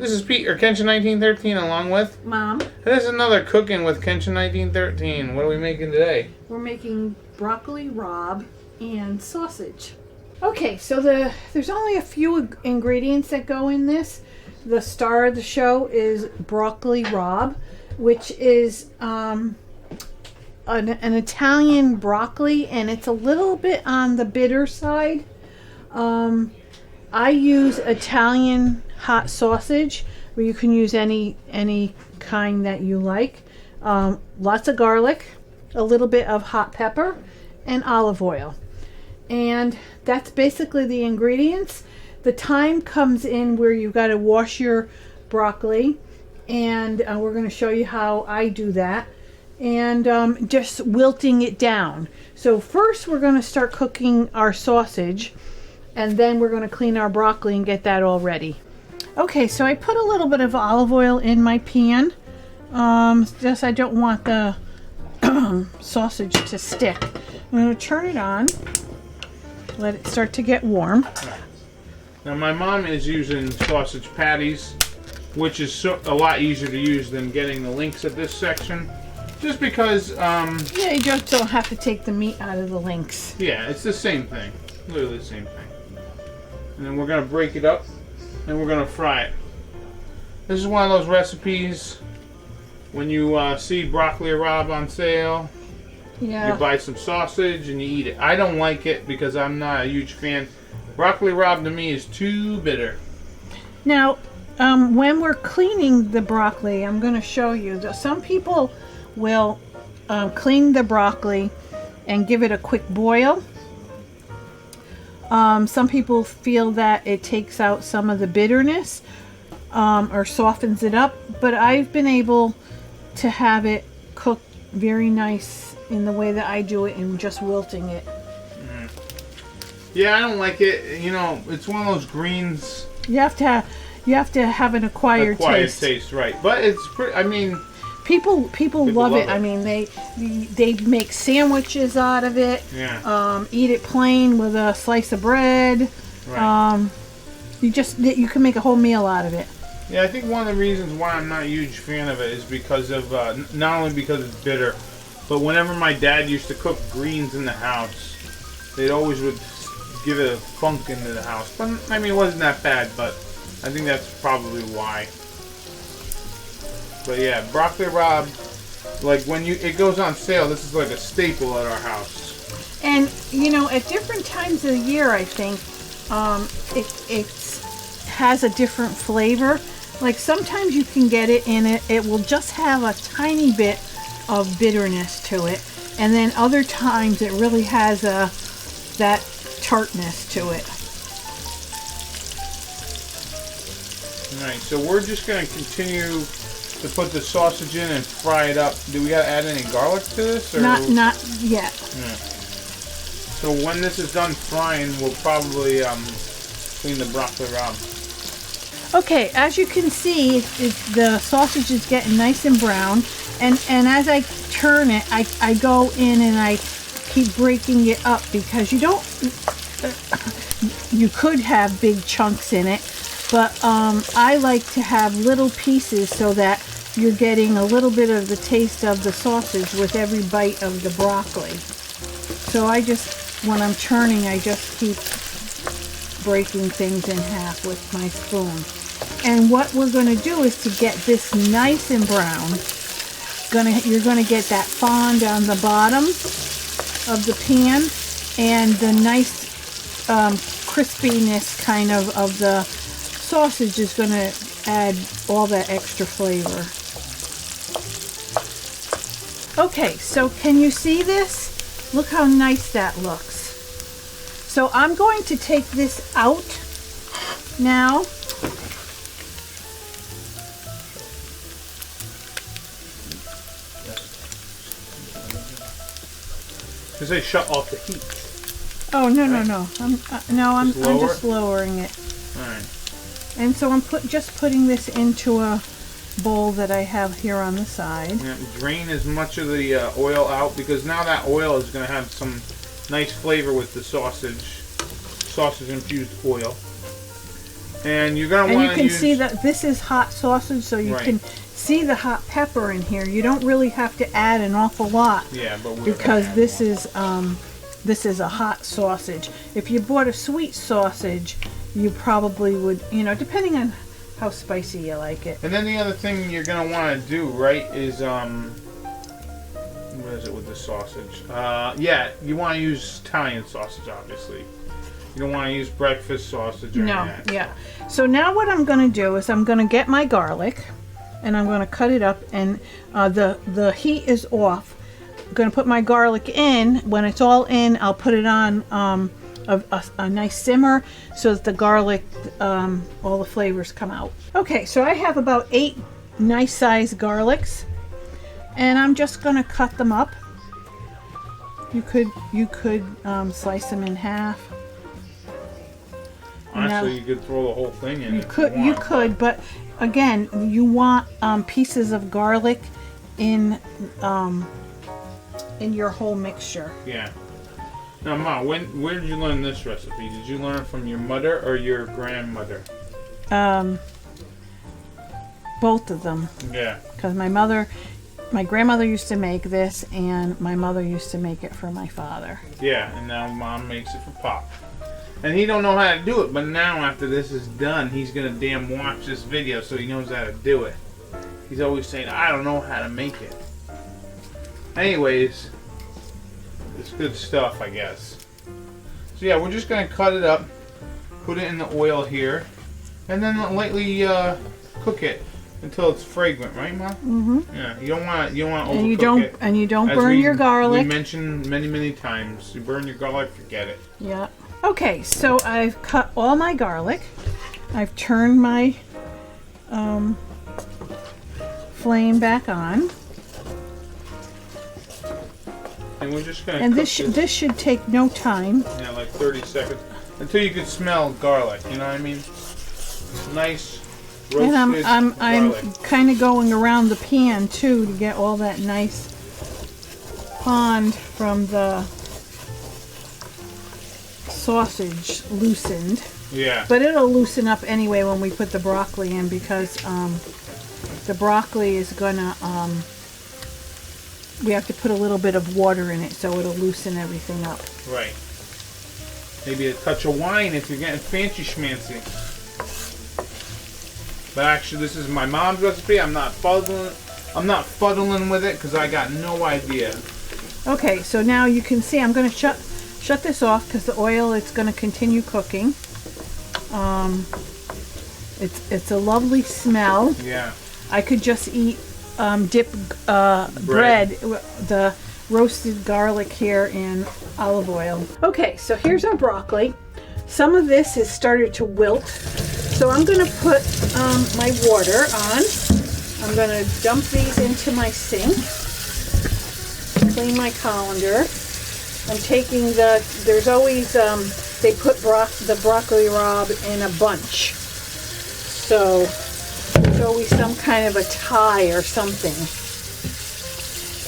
This is Pete, or Kenshin1913, along with Mom. This is another Cooking with Kenshin1913. What are we making today? We're making broccoli rabe and sausage. Okay, so there's only a few ingredients that go in this. The star of the show is broccoli rabe, which is an Italian broccoli, and it's a little bit on the bitter side. I use Italian hot sausage, where you can use any kind that you like. Lots of garlic, a little bit of hot pepper, and olive oil. And that's basically the ingredients. The time comes in where you've got to wash your broccoli, and we're going to show you how I do that. And just wilting it down. So first we're going to start cooking our sausage, and then we're going to clean our broccoli and get that all ready. Okay, so I put a little bit of olive oil in my pan. Just I don't want the sausage to stick. I'm going to turn it on, let it start to get warm. Now my mom is using sausage patties, which is a lot easier to use than getting the links at this section. Just because, yeah, you just don't have to take the meat out of the links. Yeah, it's the same thing. Literally the same thing. And then we're going to break it up, and we're going to fry it. This is one of those recipes when you see broccoli rabe on sale. Yeah. You buy some sausage and you eat it. I don't like it because I'm not a huge fan. Broccoli rabe to me is too bitter. Now, when we're cleaning the broccoli, I'm going to show you that some people will clean the broccoli and give it a quick boil. Some people feel that it takes out some of the bitterness or softens it up, but I've been able to have it cooked very nice in the way that I do it and just wilting it. Yeah, I don't like it. You know, it's one of those greens. You have to have an acquired taste, right? But it's pretty. I mean, people love it. I mean, they make sandwiches out of it. Yeah. Eat it plain with a slice of bread. Right. You can make a whole meal out of it. Yeah, I think one of the reasons why I'm not a huge fan of it is because of not only because it's bitter, but whenever my dad used to cook greens in the house, they always would give it a funk into the house. But I mean, it wasn't that bad, but I think that's probably why. But yeah, broccoli rabe, like when it goes on sale, this is like a staple at our house. And you know, at different times of the year, I think it has a different flavor. Like sometimes you can get it and it will just have a tiny bit of bitterness to it, and then other times it really has that tartness to it. Alright, so we're just going to continue to put the sausage in and fry it up. Do we got to add any garlic to this? Or? Not yet. Yeah. So when this is done frying, we'll probably clean the broccoli rabe. Okay, as you can see, the sausage is getting nice and brown, and as I turn it, I go in and I keep breaking it up, because you could have big chunks in it, but I like to have little pieces so that you're getting a little bit of the taste of the sausage with every bite of the broccoli. So when I'm turning, I just keep breaking things in half with my spoon. And what we're going to do is to get this nice and brown. You're going to get that fond on the bottom of the pan, and the nice crispiness kind of the sausage is going to add all that extra flavor. Okay, so can you see this? Look how nice that looks. So I'm going to take this out now. Because they shut off the heat. Oh no, right. I'm just lowering it. All right. And so I'm just putting this into a bowl that I have here on the side. Yeah, drain as much of the oil out, because now that oil is going to have some nice flavor with the sausage infused oil. And you're gonna and want you can see that this is hot sausage, so you can see the hot pepper in here. You don't really have to add an awful lot. Yeah, but because this is a hot sausage. If you bought a sweet sausage, you probably would, you know, depending on how spicy you like it. And then the other thing you're gonna want to do, right, is what is it with the sausage? Yeah, you want to use Italian sausage, obviously. You don't want to use breakfast sausage or anything. No, yeah. So now what I'm going to do is I'm going to get my garlic and I'm going to cut it up, and the heat is off. I'm going to put my garlic in. When it's all in, I'll put it on a nice simmer so that the garlic, all the flavors come out. Okay, so I have about 8 nice sized garlics, and I'm just going to cut them up. You could slice them in half. Honestly, you could throw the whole thing in. You could, but again, you want pieces of garlic in your whole mixture. Yeah. Now, Ma, where did you learn this recipe? Did you learn it from your mother or your grandmother? Both of them. Yeah. Because my grandmother used to make this, and my mother used to make it for my father. Yeah, and now Mom makes it for Pop. And he don't know how to do it, but now after this is done, he's gonna damn watch this video so he knows how to do it. He's always saying, I don't know how to make it. Anyways, it's good stuff, I guess. So yeah, we're just gonna cut it up, put it in the oil here, and then lightly cook it until it's fragrant, right, Ma? Mm-hmm. Yeah, you don't want to overcook it. And you don't burn your garlic. We mentioned many times, you burn your garlic, forget it. Yeah. Okay, so I've cut all my garlic. I've turned my flame back on. And we're just gonna. And this should take no time. Yeah, like 30 seconds until you can smell garlic. You know what I mean? Nice roasted and I'm garlic. kind of going around the pan too to get all that nice pond from the sausage loosened. Yeah. But it'll loosen up anyway when we put the broccoli in, because the broccoli is gonna we have to put a little bit of water in it so it'll loosen everything up. Right. Maybe a touch of wine if you're getting fancy schmancy. But actually, this is my mom's recipe. I'm not fuddling with it because I got no idea. Okay, so now you can see I'm going to shut this off because the oil, it's going to continue cooking. It's a lovely smell. Yeah. I could just dip bread, the roasted garlic here in olive oil. Okay, so here's our broccoli. Some of this has started to wilt, so I'm going to put my water on. I'm going to dump these into my sink, clean my colander. I'm taking there's always, they put the Broccoli Rabe in a bunch. So there's always some kind of a tie or something.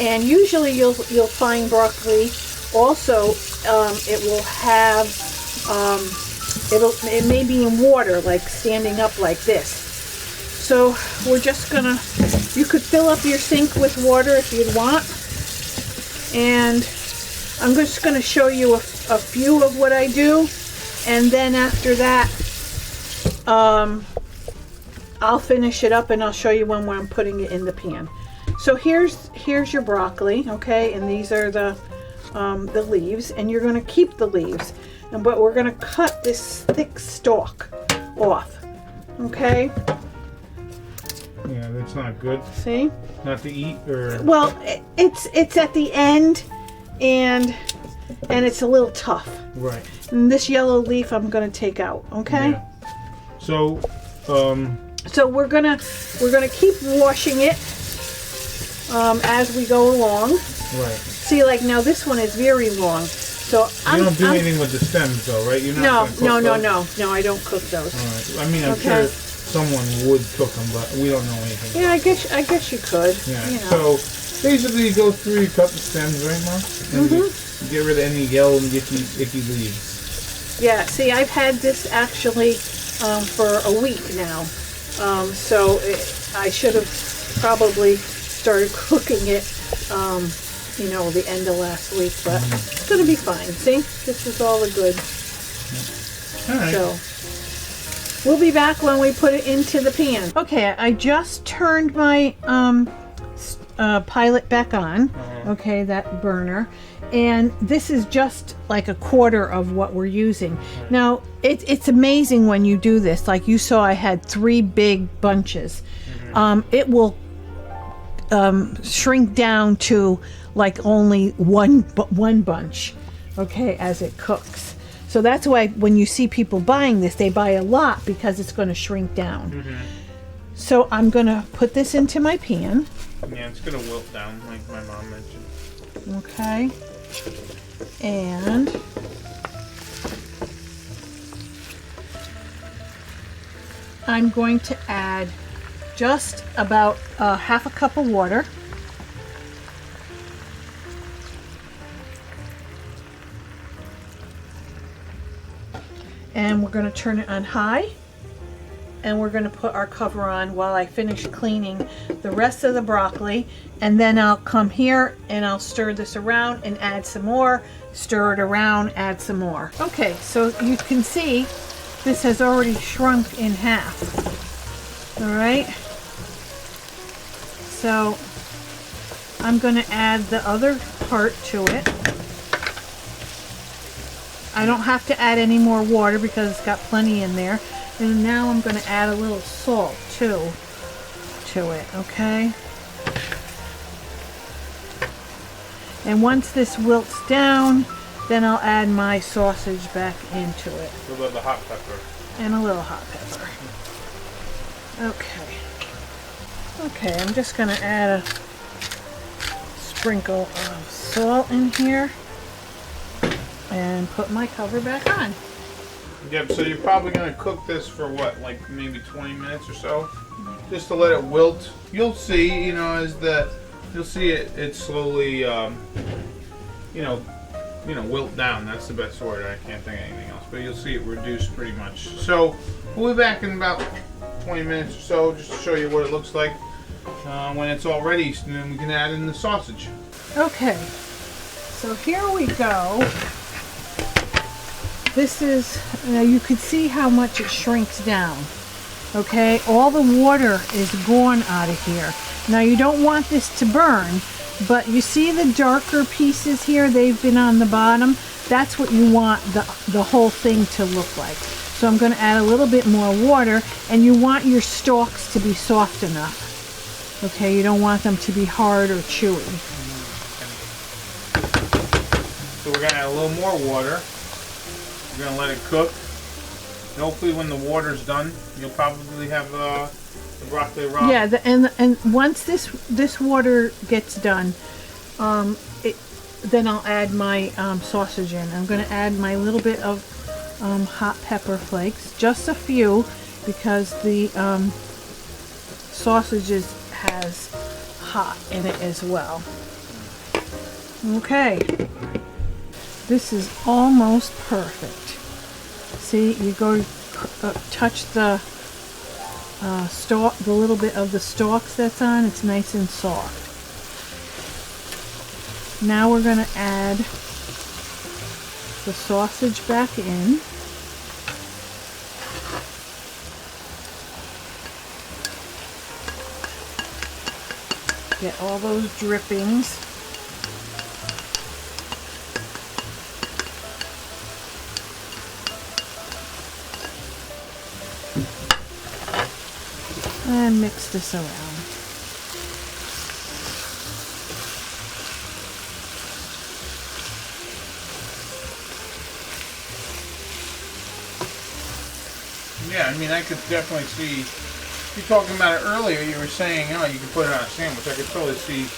And usually you'll find broccoli also, it will have, it may be in water, like standing up like this. So we're just gonna, you could fill up your sink with water if you'd want. And I'm just going to show you a few of what I do, and then after that I'll finish it up and I'll show you when I'm putting it in the pan. So here's your broccoli, okay, and these are the leaves, and you're going to keep the leaves, but we're going to cut this thick stalk off, okay? Yeah, that's not good. See? Not to eat, or well, it's at the end. And it's a little tough. Right. And this yellow leaf I'm gonna take out. Okay. Yeah. So we're gonna keep washing it as we go along. Right. See, like now this one is very long. So you don't do anything with the stems, though, right? You're not no, I don't cook those. All right. I mean, I'm sure someone would cook them, but we don't know anything. Yeah, I guess you could. Yeah. You know. So basically, you go through, you cut the stems, right, Mom? And you get rid of any yellow and icky leaves. Yeah. See, I've had this actually for a week now. So I should have probably started cooking it, you know, the end of last week, but it's going to be fine. See, this is all the good. All right. So we'll be back when we put it into the pan. Okay, I just turned my pilot back on. Okay, that burner. And this is just like a quarter of what we're using. Now, it's amazing when you do this. Like you saw, I had 3 big bunches. It will shrink down to like only one bunch, okay, as it cooks. So that's why when you see people buying this, they buy a lot because it's going to shrink down. So I'm going to put this into my pan. Yeah, it's going to wilt down like my mom mentioned. Okay. And I'm going to add just about half a cup of water. And we're going to turn it on high. And we're going to put our cover on while I finish cleaning the rest of the broccoli. And then I'll come here and I'll stir this around and add some more. Stir it around, add some more. Okay, so you can see this has already shrunk in half. All right. So I'm going to add the other part to it. I don't have to add any more water because it's got plenty in there. And now I'm going to add a little salt too to it, okay? And once this wilts down, then I'll add my sausage back into it. A little bit of the hot pepper. And a little hot pepper. Okay. Okay, I'm just going to add a sprinkle of salt in here and put my cover back on. Yep, so you're probably going to cook this for what, like maybe 20 minutes or so? Just to let it wilt. You'll see, you know, you'll see it slowly, wilt down. That's the best word. I can't think of anything else. But you'll see it reduce pretty much. So we'll be back in about 20 minutes or so just to show you what it looks like when it's all ready. And then we can add in the sausage. Okay, so here we go. This is, you can see how much it shrinks down. Okay, all the water is gone out of here. Now you don't want this to burn, but you see the darker pieces here, they've been on the bottom. That's what you want the whole thing to look like. So I'm going to add a little bit more water, and you want your stalks to be soft enough. Okay, you don't want them to be hard or chewy. So we're going to add a little more water. We're going to let it cook. And hopefully when the water's done, you'll probably have the broccoli rabe. Yeah, and once this water gets done, then I'll add my sausage in. I'm going to add my little bit of hot pepper flakes, just a few, because the sausage has hot in it as well. Okay, this is almost perfect. See, you go touch the stalk, the little bit of the stalks that's on. It's nice and soft. Now we're going to add the sausage back in. Get all those drippings. And mix this around. Yeah, I mean, I could definitely see. You're talking about it earlier. You were saying, oh, you can put it on a sandwich. I could totally see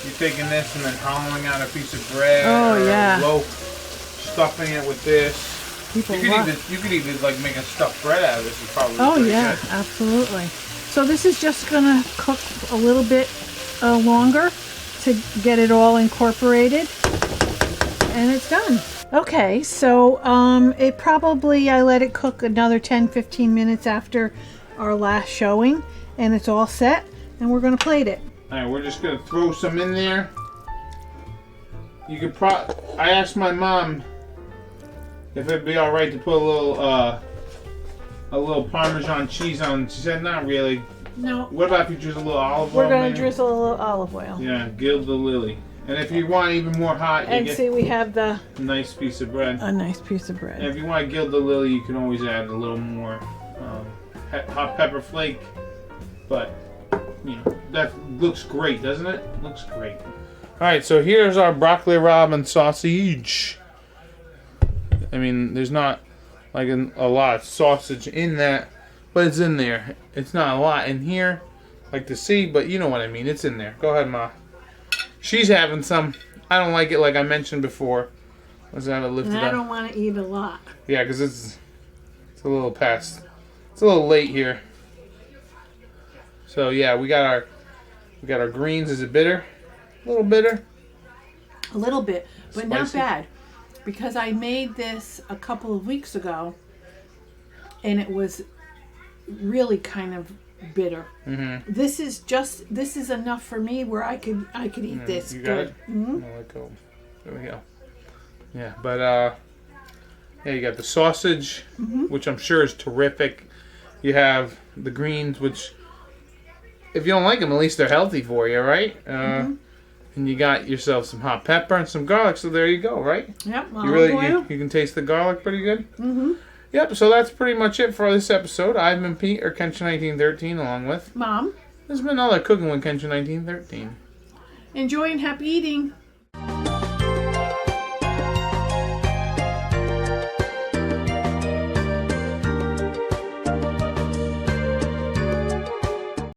you taking this and then hollowing out a piece of bread. Oh, or yeah. a loaf, stuffing it with this. You could even like make a stuffed bread out of this. It's probably pretty yeah, good. Absolutely. So this is just gonna cook a little bit longer to get it all incorporated, and it's done. Okay, so it probably, I let it cook another 10-15 minutes after our last showing, and it's all set, and we're going to plate it. Alright, we're just going to throw some in there. You could I asked my mom if it'd be alright to put a little Parmesan cheese on. She said not really. No. What about if you drizzle a little olive oil? We're going to drizzle a little olive oil. Yeah, gild the lily. And if you want even more hot, you And get see, we have a nice piece of bread. a nice piece of bread. And if you want to gild the lily, you can always add a little more hot pepper flake. But, you know, that looks great, doesn't it? Looks great. Alright, so here's our broccoli rabe and sausage. I mean, there's not like a lot of sausage in that, but it's in there. It's not a lot in here, like to see, but you know what I mean. It's in there. Go ahead, Ma. She's having some. I don't like it, like I mentioned before. Let's have it lifted And I up. don't want to eat a lot. Yeah, because it's a little past. It's a little late here. So yeah, we got our greens. Is it bitter? A little bitter. A little bit, but not Spicy? bad. Because I made this a couple of weeks ago, and it was really kind of bitter. Mm-hmm. This is enough for me where I could eat this. You got good. it? Mm-hmm. I'll let go. There we go. Yeah, but yeah, you got the sausage, which I'm sure is terrific. You have the greens, which if you don't like them, at least they're healthy for you, right? And you got yourself some hot pepper and some garlic. So there you go, right? Yep. You can taste the garlic pretty good. Yep. So that's pretty much it for this episode. I've been Pete, or Kenshin1913, along with Mom. This has been all that cooking with Kenshin1913. Enjoy and happy eating.